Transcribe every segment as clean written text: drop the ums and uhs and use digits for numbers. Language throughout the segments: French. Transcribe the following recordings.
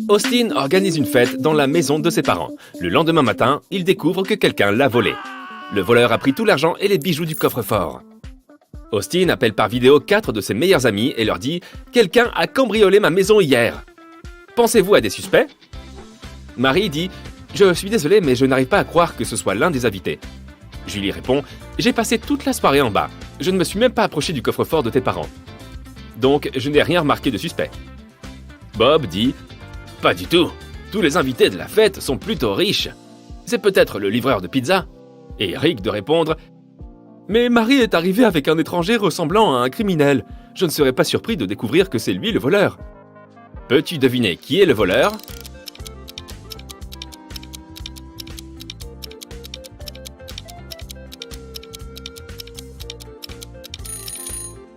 Austin organise une fête dans la maison de ses parents. Le lendemain matin, il découvre que quelqu'un l'a volé. Le voleur a pris tout l'argent et les bijoux du coffre-fort. Austin appelle par vidéo 4 de ses meilleurs amis et leur dit « Quelqu'un a cambriolé ma maison hier. Pensez-vous à des suspects ?» Marie dit « Je suis désolé, mais je n'arrive pas à croire que ce soit l'un des invités. » Julie répond « J'ai passé toute la soirée en bas. Je ne me suis même pas approché du coffre-fort de tes parents. Donc, je n'ai rien remarqué de suspect. » Bob dit « Pas du tout. Tous les invités de la fête sont plutôt riches. C'est peut-être le livreur de pizza. » Et Rick de répondre « Mais Marie est arrivée avec un étranger ressemblant à un criminel. Je ne serais pas surpris de découvrir que c'est lui le voleur. » Peux-tu deviner qui est le voleur ?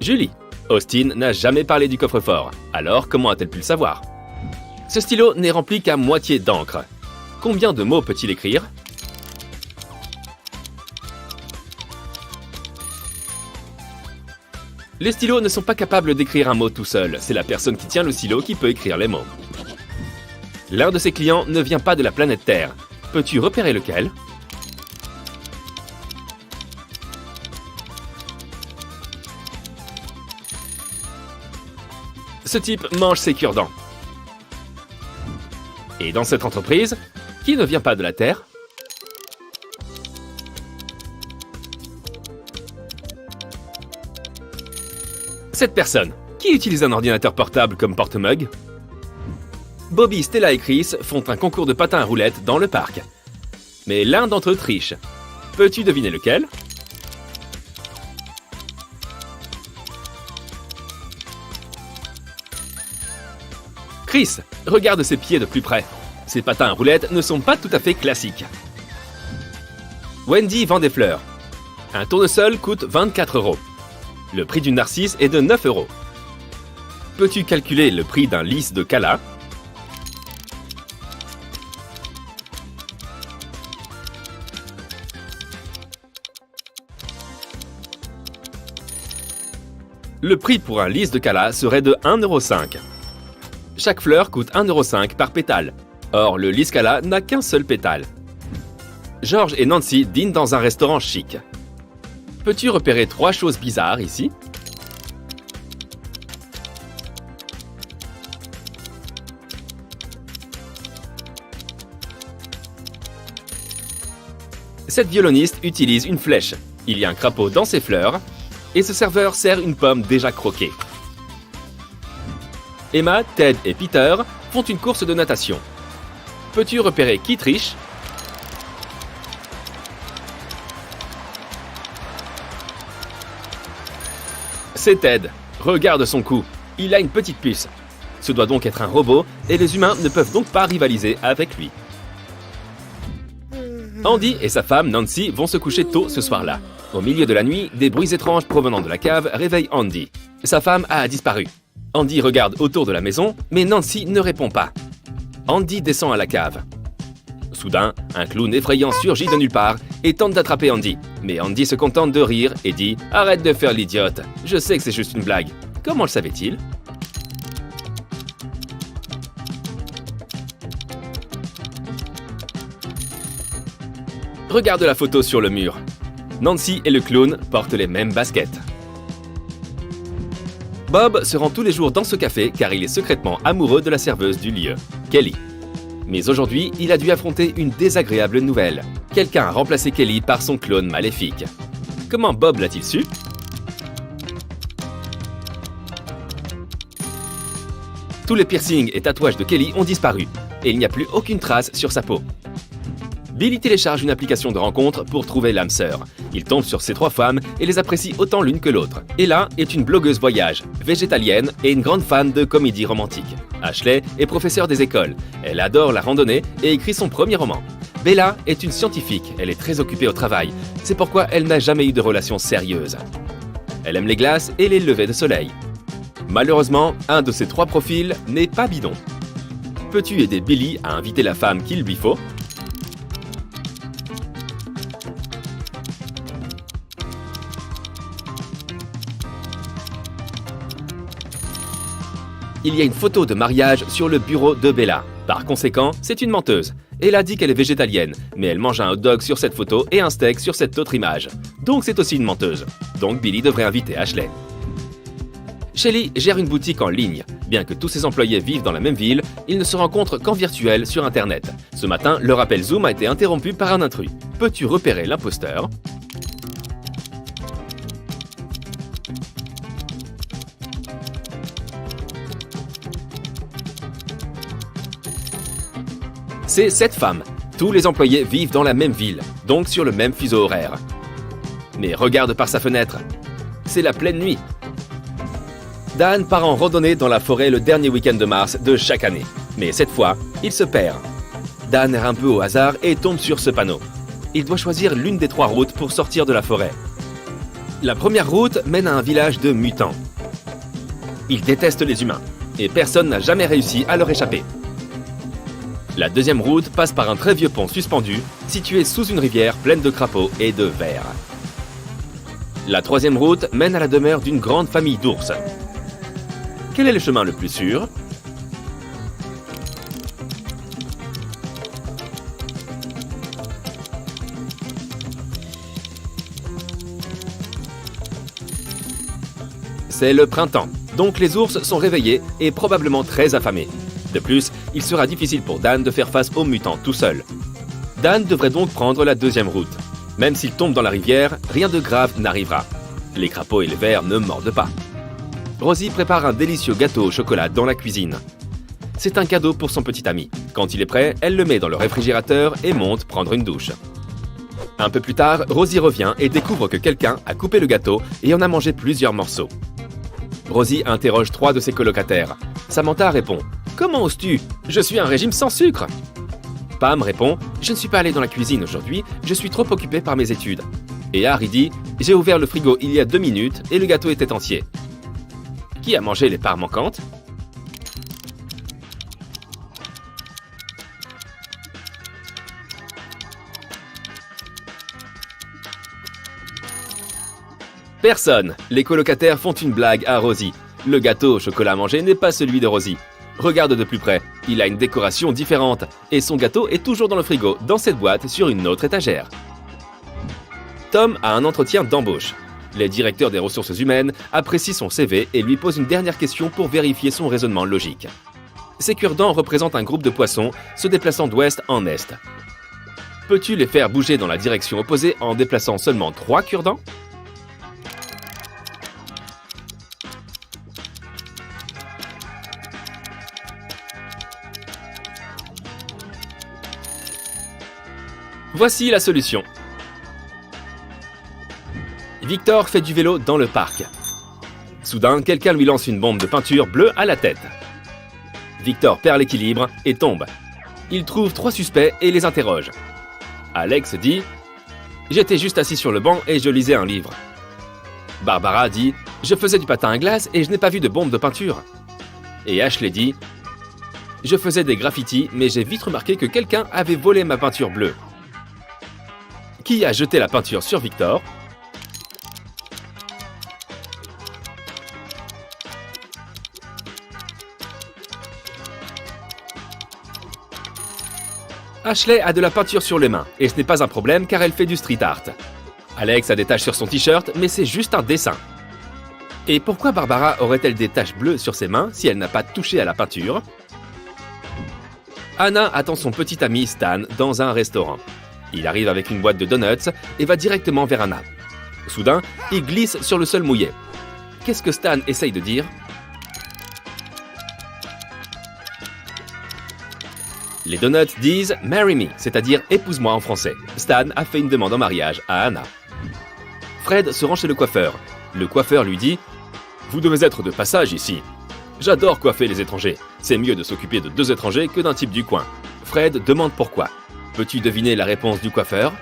Julie. Austin n'a jamais parlé du coffre-fort. Alors, comment a-t-elle pu le savoir ? Ce stylo n'est rempli qu'à moitié d'encre. Combien de mots peut-il écrire ? Les stylos ne sont pas capables d'écrire un mot tout seul. C'est la personne qui tient le stylo qui peut écrire les mots. L'un de ses clients ne vient pas de la planète Terre. Peux-tu repérer lequel ? Ce type mange ses cure-dents. Et dans cette entreprise, qui ne vient pas de la Terre ? Cette personne, qui utilise un ordinateur portable comme porte-mug ? Bobby, Stella et Chris font un concours de patins à roulettes dans le parc. Mais l'un d'entre eux triche. Peux-tu deviner lequel ? Chris, regarde ses pieds de plus près. Ses patins à roulettes ne sont pas tout à fait classiques. Wendy vend des fleurs. Un tournesol coûte 24 €. Le prix d'une narcisse est de 9 €. Peux-tu calculer le prix d'un lys de Cala ? Le prix pour un lys de Cala serait de 1,5 €. Chaque fleur coûte 1,5 € par pétale. Or, le lys Cala n'a qu'un seul pétale. George et Nancy dînent dans un restaurant chic. Peux-tu repérer 3 choses bizarres ici ? Cette violoniste utilise une flèche. Il y a un crapaud dans ses fleurs et ce serveur sert une pomme déjà croquée. Emma, Ted et Peter font une course de natation. Peux-tu repérer qui triche ? C'est Ted. Regarde son cou. Il a une petite puce. Ce doit donc être un robot et les humains ne peuvent donc pas rivaliser avec lui. Andy et sa femme Nancy vont se coucher tôt ce soir-là. Au milieu de la nuit, des bruits étranges provenant de la cave réveillent Andy. Sa femme a disparu. Andy regarde autour de la maison, mais Nancy ne répond pas. Andy descend à la cave. Soudain, un clown effrayant surgit de nulle part et tente d'attraper Andy. Mais Andy se contente de rire et dit « Arrête de faire l'idiote, je sais que c'est juste une blague. » Comment le savait-il ? Regarde la photo sur le mur. Nancy et le clown portent les mêmes baskets. Bob se rend tous les jours dans ce café car il est secrètement amoureux de la serveuse du lieu, Kelly. Mais aujourd'hui, il a dû affronter une désagréable nouvelle. Quelqu'un a remplacé Kelly par son clone maléfique. Comment Bob l'a-t-il su ? Tous les piercings et tatouages de Kelly ont disparu et il n'y a plus aucune trace sur sa peau. Billy télécharge une application de rencontre pour trouver l'âme sœur. Il tombe sur ces 3 femmes et les apprécie autant l'une que l'autre. Ella est une blogueuse voyage, végétalienne et une grande fan de comédie romantique. Ashley est professeure des écoles. Elle adore la randonnée et écrit son premier roman. Bella est une scientifique. Elle est très occupée au travail. C'est pourquoi elle n'a jamais eu de relation sérieuse. Elle aime les glaces et les levées de soleil. Malheureusement, un de ces 3 profils n'est pas bidon. Peux-tu aider Billy à inviter la femme qu'il lui faut ? Il y a une photo de mariage sur le bureau de Bella. Par conséquent, c'est une menteuse. Elle a dit qu'elle est végétalienne, mais elle mange un hot dog sur cette photo et un steak sur cette autre image. Donc c'est aussi une menteuse. Donc Billy devrait inviter Ashley. Shelly gère une boutique en ligne. Bien que tous ses employés vivent dans la même ville, ils ne se rencontrent qu'en virtuel sur Internet. Ce matin, leur appel Zoom a été interrompu par un intrus. Peux-tu repérer l'imposteur ? C'est cette femme. Tous les employés vivent dans la même ville, donc sur le même fuseau horaire. Mais regarde par sa fenêtre. C'est la pleine nuit. Dan part en randonnée dans la forêt le dernier week-end de mars de chaque année. Mais cette fois, il se perd. Dan erre un peu au hasard et tombe sur ce panneau. Il doit choisir l'une des 3 routes pour sortir de la forêt. La première route mène à un village de mutants. Ils détestent les humains, et personne n'a jamais réussi à leur échapper. La deuxième route passe par un très vieux pont suspendu, situé sous une rivière pleine de crapauds et de vers. La troisième route mène à la demeure d'une grande famille d'ours. Quel est le chemin le plus sûr ? C'est le printemps, donc les ours sont réveillés et probablement très affamés. De plus, il sera difficile pour Dan de faire face aux mutants tout seul. Dan devrait donc prendre la deuxième route. Même s'il tombe dans la rivière, rien de grave n'arrivera. Les crapauds et les vers ne mordent pas. Rosie prépare un délicieux gâteau au chocolat dans la cuisine. C'est un cadeau pour son petit ami. Quand il est prêt, elle le met dans le réfrigérateur et monte prendre une douche. Un peu plus tard, Rosie revient et découvre que quelqu'un a coupé le gâteau et en a mangé plusieurs morceaux. Rosie interroge 3 de ses colocataires. Samantha répond « Comment oses-tu ? Je suis un régime sans sucre !» Pam répond « Je ne suis pas allé dans la cuisine aujourd'hui, je suis trop occupé par mes études. » Et Harry dit « J'ai ouvert le frigo il y a 2 minutes et le gâteau était entier. » Qui a mangé les parts manquantes ? Personne. Les colocataires font une blague à Rosie. Le gâteau au chocolat mangé n'est pas celui de Rosie. Regarde de plus près, il a une décoration différente. Et son gâteau est toujours dans le frigo, dans cette boîte, sur une autre étagère. Tom a un entretien d'embauche. Les directeurs des ressources humaines apprécient son CV et lui posent une dernière question pour vérifier son raisonnement logique. Ces cure-dents représentent un groupe de poissons se déplaçant d'ouest en est. Peux-tu les faire bouger dans la direction opposée en déplaçant seulement 3 cure-dents ? Voici la solution. Victor fait du vélo dans le parc. Soudain, quelqu'un lui lance une bombe de peinture bleue à la tête. Victor perd l'équilibre et tombe. Il trouve 3 suspects et les interroge. Alex dit « J'étais juste assis sur le banc et je lisais un livre. » Barbara dit « Je faisais du patin à glace et je n'ai pas vu de bombe de peinture. » Et Ashley dit « Je faisais des graffitis mais j'ai vite remarqué que quelqu'un avait volé ma peinture bleue. » Qui a jeté la peinture sur Victor ? Ashley a de la peinture sur les mains, et ce n'est pas un problème car elle fait du street art. Alex a des taches sur son t-shirt, mais c'est juste un dessin. Et pourquoi Barbara aurait-elle des taches bleues sur ses mains si elle n'a pas touché à la peinture ? Anna attend son petit ami Stan dans un restaurant. Il arrive avec une boîte de donuts et va directement vers Anna. Soudain, il glisse sur le sol mouillé. Qu'est-ce que Stan essaye de dire ? Les donuts disent « Marry me », c'est-à-dire « épouse-moi » en français. Stan a fait une demande en mariage à Anna. Fred se rend chez le coiffeur. Le coiffeur lui dit « Vous devez être de passage ici. J'adore coiffer les étrangers. C'est mieux de s'occuper de 2 étrangers que d'un type du coin. » Fred demande pourquoi. Peux-tu deviner la réponse du coiffeur ?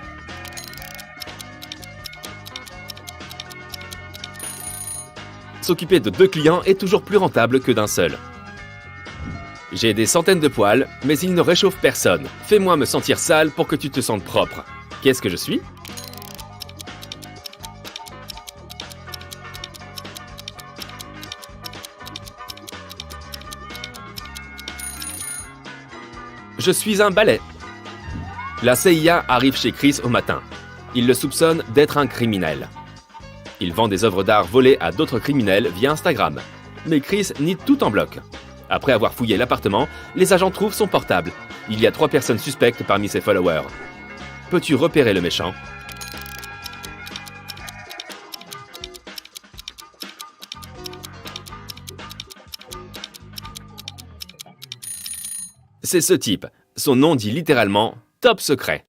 S'occuper de 2 clients est toujours plus rentable que d'un seul. J'ai des centaines de poils, mais ils ne réchauffent personne. Fais-moi me sentir sale pour que tu te sentes propre. Qu'est-ce que je suis ? Je suis un balai. La CIA arrive chez Chris au matin. Il le soupçonne d'être un criminel. Il vend des œuvres d'art volées à d'autres criminels via Instagram. Mais Chris nie tout en bloc. Après avoir fouillé l'appartement, les agents trouvent son portable. Il y a 3 personnes suspectes parmi ses followers. Peux-tu repérer le méchant? C'est ce type. Son nom dit littéralement « top secret ».